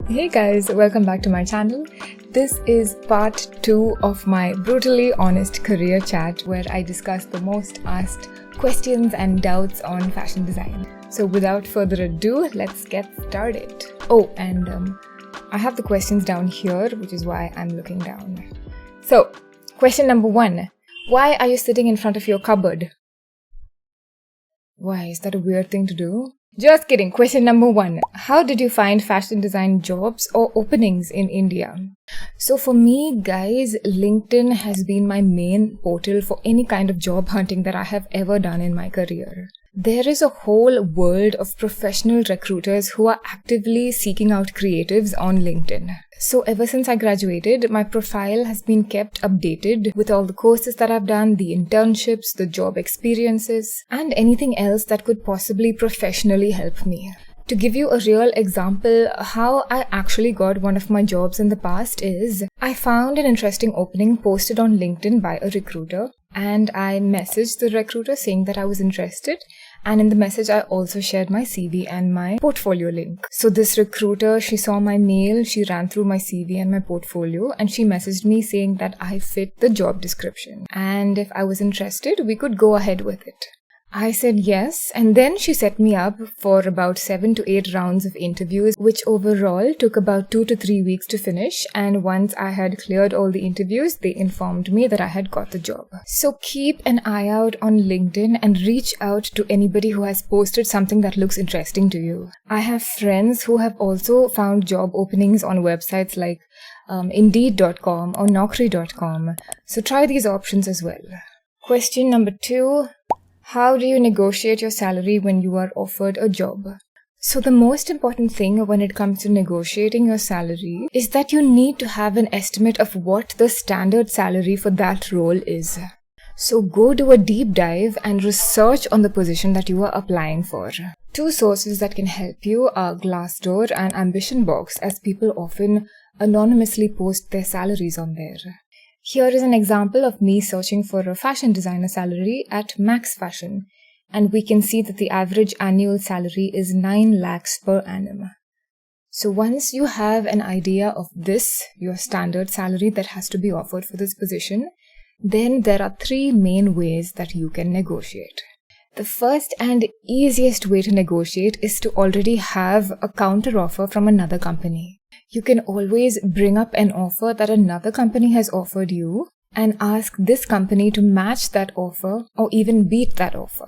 Hey guys, welcome back to my channel. This is part 2 of my brutally honest career chat where I discuss the most asked questions and doubts on fashion design. So without further ado, let's get started. Oh, and I have the questions down here, which is why I'm looking down. So, question number 1. Why are you sitting in front of your cupboard? Why, is that a weird thing to do? Just kidding. Question number 1. How did you find fashion design jobs or openings in India? So for me, guys, LinkedIn has been my main portal for any kind of job hunting that I have ever done in my career. There is a whole world of professional recruiters who are actively seeking out creatives on LinkedIn. So ever since I graduated, my profile has been kept updated with all the courses that I've done, the internships, the job experiences, and anything else that could possibly professionally help me. To give you a real example, how I actually got one of my jobs in the past is, I found an interesting opening posted on LinkedIn by a recruiter, and I messaged the recruiter saying that I was interested, and in the message I also shared my CV and my portfolio link. So this recruiter, she saw my mail, she ran through my CV and my portfolio, and she messaged me saying that I fit the job description, and if I was interested, we could go ahead with it. I said yes, and then she set me up for about 7 to 8 rounds of interviews, which overall took about 2 to 3 weeks to finish, and once I had cleared all the interviews, they informed me that I had got the job. So keep an eye out on LinkedIn and reach out to anybody who has posted something that looks interesting to you. I have friends who have also found job openings on websites like Indeed.com or Naukri.com, so try these options as well. Question number 2. How do you negotiate your salary when you are offered a job? So the most important thing when it comes to negotiating your salary is that you need to have an estimate of what the standard salary for that role is. So go do a deep dive and research on the position that you are applying for. 2 sources that can help you are Glassdoor and AmbitionBox, as people often anonymously post their salaries on there. Here is an example of me searching for a fashion designer salary at Max Fashion, and we can see that the average annual salary is 9 lakhs per annum. So once you have an idea of this, your standard salary that has to be offered for this position, then there are 3 main ways that you can negotiate. The first and easiest way to negotiate is to already have a counter offer from another company. You can always bring up an offer that another company has offered you and ask this company to match that offer or even beat that offer.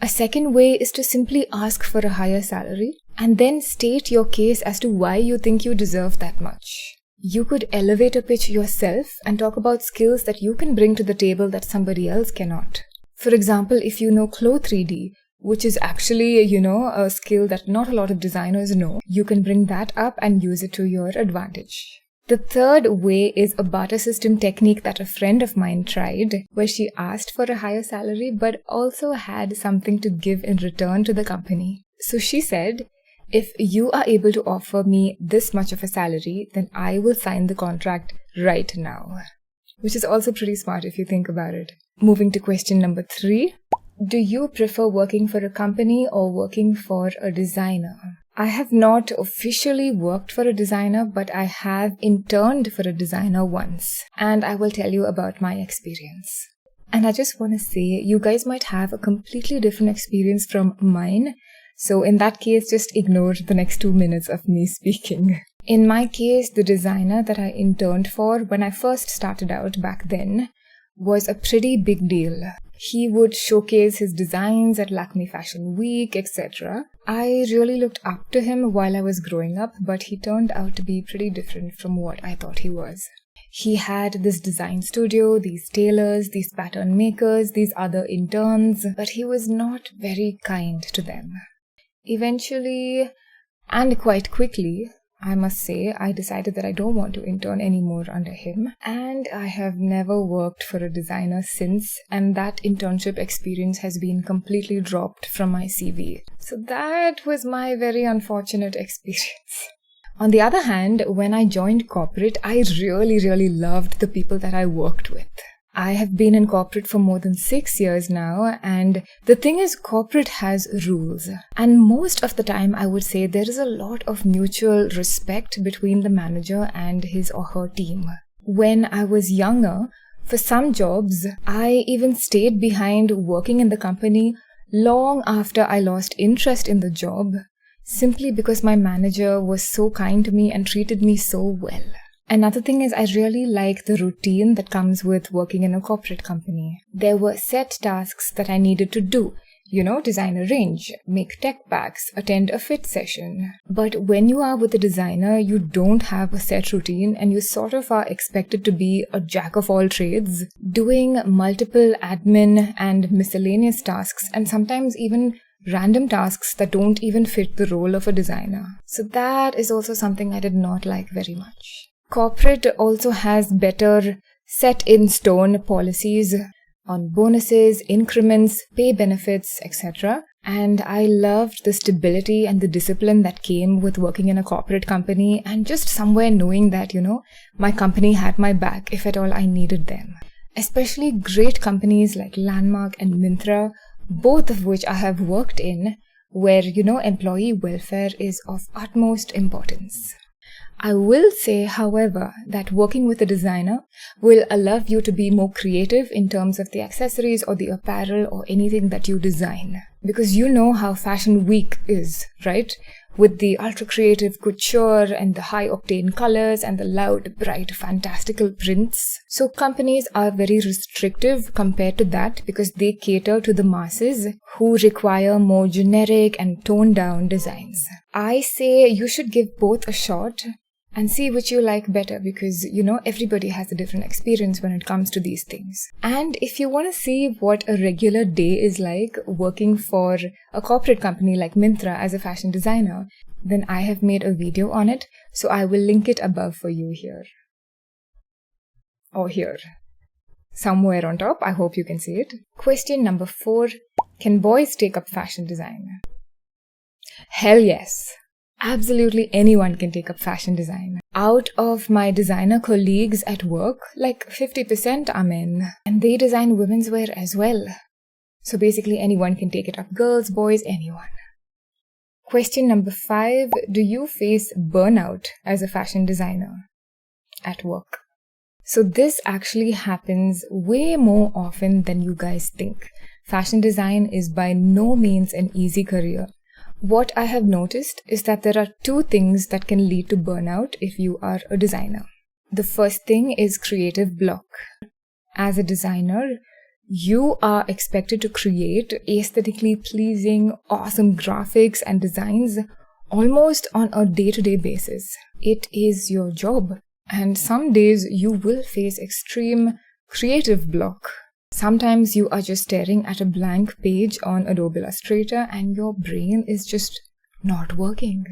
A second way is to simply ask for a higher salary and then state your case as to why you think you deserve that much. You could elevator pitch yourself and talk about skills that you can bring to the table that somebody else cannot. For example, if you know Clo 3D, which is actually, a skill that not a lot of designers know, you can bring that up and use it to your advantage. The third way is a barter system technique that a friend of mine tried, where she asked for a higher salary but also had something to give in return to the company. So she said, if you are able to offer me this much of a salary, then I will sign the contract right now. Which is also pretty smart if you think about it. Moving to question number 3. Do you prefer working for a company or working for a designer? I have not officially worked for a designer, but I have interned for a designer once, and I will tell you about my experience. And I just want to say, you guys might have a completely different experience from mine, so in that case, just ignore the next 2 minutes of me speaking. In my case, the designer that I interned for when I first started out back then was a pretty big deal. He would showcase his designs at Lakme Fashion Week, etc. I really looked up to him while I was growing up, but he turned out to be pretty different from what I thought he was. He had this design studio, these tailors, these pattern makers, these other interns, but he was not very kind to them. Eventually, and quite quickly, I must say, I decided that I don't want to intern anymore under him, and I have never worked for a designer since, and that internship experience has been completely dropped from my CV. So that was my very unfortunate experience. On the other hand, when I joined corporate, I really loved the people that I worked with. I have been in corporate for more than 6 years now, and the thing is, corporate has rules. And most of the time, I would say there is a lot of mutual respect between the manager and his or her team. When I was younger, for some jobs, I even stayed behind working in the company long after I lost interest in the job, simply because my manager was so kind to me and treated me so well. Another thing is I really like the routine that comes with working in a corporate company. There were set tasks that I needed to do. Design a range, make tech packs, attend a fit session. But when you are with a designer, you don't have a set routine and you sort of are expected to be a jack of all trades, doing multiple admin and miscellaneous tasks and sometimes even random tasks that don't even fit the role of a designer. So that is also something I did not like very much. Corporate also has better set-in-stone policies on bonuses, increments, pay benefits, etc. And I loved the stability and the discipline that came with working in a corporate company and just somewhere knowing that, my company had my back if at all I needed them. Especially great companies like Landmark and Myntra, both of which I have worked in, where, employee welfare is of utmost importance. I will say, however, that working with a designer will allow you to be more creative in terms of the accessories or the apparel or anything that you design. Because you know how Fashion Week is, right? With the ultra-creative couture and the high-octane colors and the loud, bright, fantastical prints. So companies are very restrictive compared to that because they cater to the masses who require more generic and toned-down designs. I say you should give both a shot and see which you like better because, everybody has a different experience when it comes to these things. And if you want to see what a regular day is like working for a corporate company like Myntra as a fashion designer, then I have made a video on it, so I will link it above for you here. Or here. Somewhere on top, I hope you can see it. Question number 4. Can boys take up fashion design? Hell yes. Absolutely anyone can take up fashion design. Out of my designer colleagues at work, like 50% are men, and they design women's wear as well. So basically anyone can take it up. Girls, boys, anyone. Question number 5. Do you face burnout as a fashion designer at work? So this actually happens way more often than you guys think. Fashion design is by no means an easy career. What I have noticed is that there are 2 things that can lead to burnout if you are a designer. The first thing is creative block. As a designer, you are expected to create aesthetically pleasing, awesome graphics and designs almost on a day-to-day basis. It is your job. And some days you will face extreme creative block. Sometimes you are just staring at a blank page on Adobe Illustrator and your brain is just not working.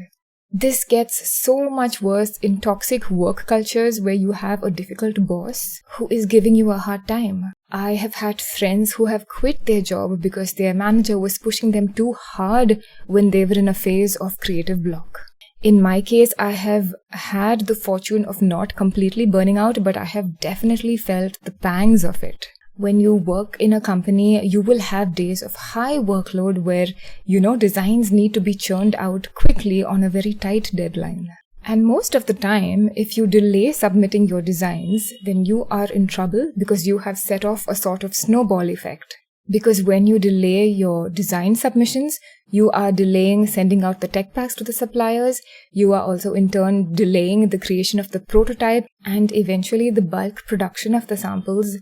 This gets so much worse in toxic work cultures where you have a difficult boss who is giving you a hard time. I have had friends who have quit their job because their manager was pushing them too hard when they were in a phase of creative block. In my case, I have had the fortune of not completely burning out, but I have definitely felt the pangs of it. When you work in a company, you will have days of high workload where, designs need to be churned out quickly on a very tight deadline. And most of the time, if you delay submitting your designs, then you are in trouble because you have set off a sort of snowball effect. Because when you delay your design submissions, you are delaying sending out the tech packs to the suppliers. You are also in turn delaying the creation of the prototype and eventually the bulk production of the samples.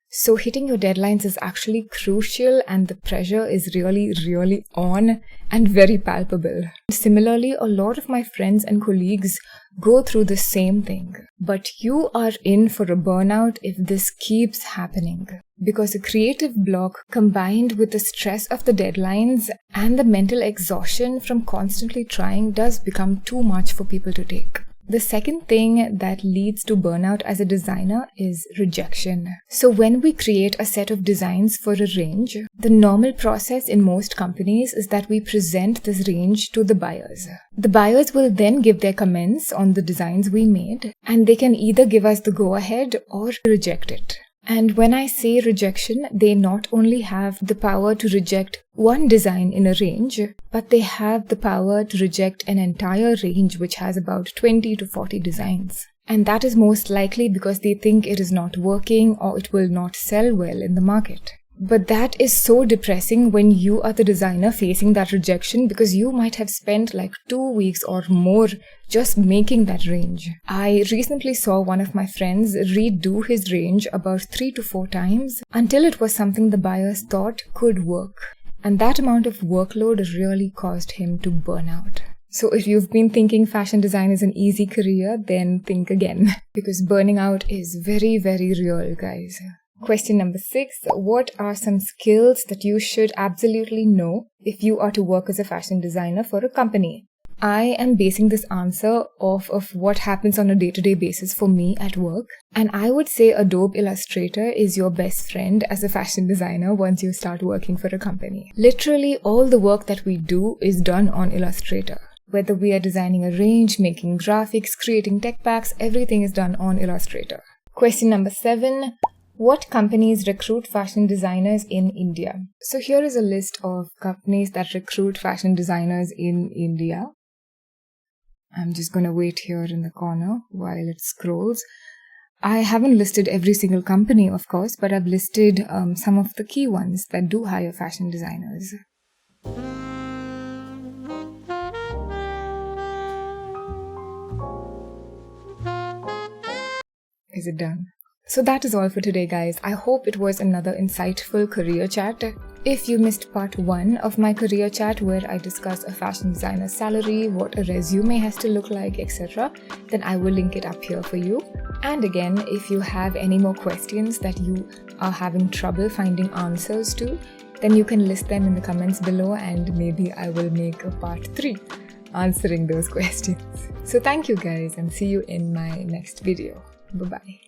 So hitting your deadlines is actually crucial and the pressure is really, really on and very palpable. Similarly, a lot of my friends and colleagues go through the same thing. But you are in for a burnout if this keeps happening. Because a creative block combined with the stress of the deadlines and the mental exhaustion from constantly trying does become too much for people to take. The second thing that leads to burnout as a designer is rejection. So when we create a set of designs for a range, the normal process in most companies is that we present this range to the buyers. The buyers will then give their comments on the designs we made, and they can either give us the go-ahead or reject it. And when I say rejection, they not only have the power to reject one design in a range, but they have the power to reject an entire range which has about 20 to 40 designs. And that is most likely because they think it is not working or it will not sell well in the market. But that is so depressing when you are the designer facing that rejection, because you might have spent like 2 weeks or more just making that range. I recently saw one of my friends redo his range about 3 to 4 times until it was something the buyers thought could work. And that amount of workload really caused him to burn out. So if you've been thinking fashion design is an easy career, then think again, because burning out is very, very real, guys. Question number 6. What are some skills that you should absolutely know if you are to work as a fashion designer for a company? I am basing this answer off of what happens on a day-to-day basis for me at work. And I would say Adobe Illustrator is your best friend as a fashion designer once you start working for a company. Literally all the work that we do is done on Illustrator. Whether we are designing a range, making graphics, creating tech packs, everything is done on Illustrator. Question number 7. What companies recruit fashion designers in India? So here is a list of companies that recruit fashion designers in India. I'm just going to wait here in the corner while it scrolls. I haven't listed every single company, of course, but I've listed some of the key ones that do hire fashion designers. Is it done? So that is all for today, guys. I hope it was another insightful career chat. If you missed part 1 of my career chat where I discuss a fashion designer's salary, what a resume has to look like, etc., then I will link it up here for you. And again, if you have any more questions that you are having trouble finding answers to, then you can list them in the comments below and maybe I will make a part 3 answering those questions. So thank you guys and see you in my next video. Bye-bye.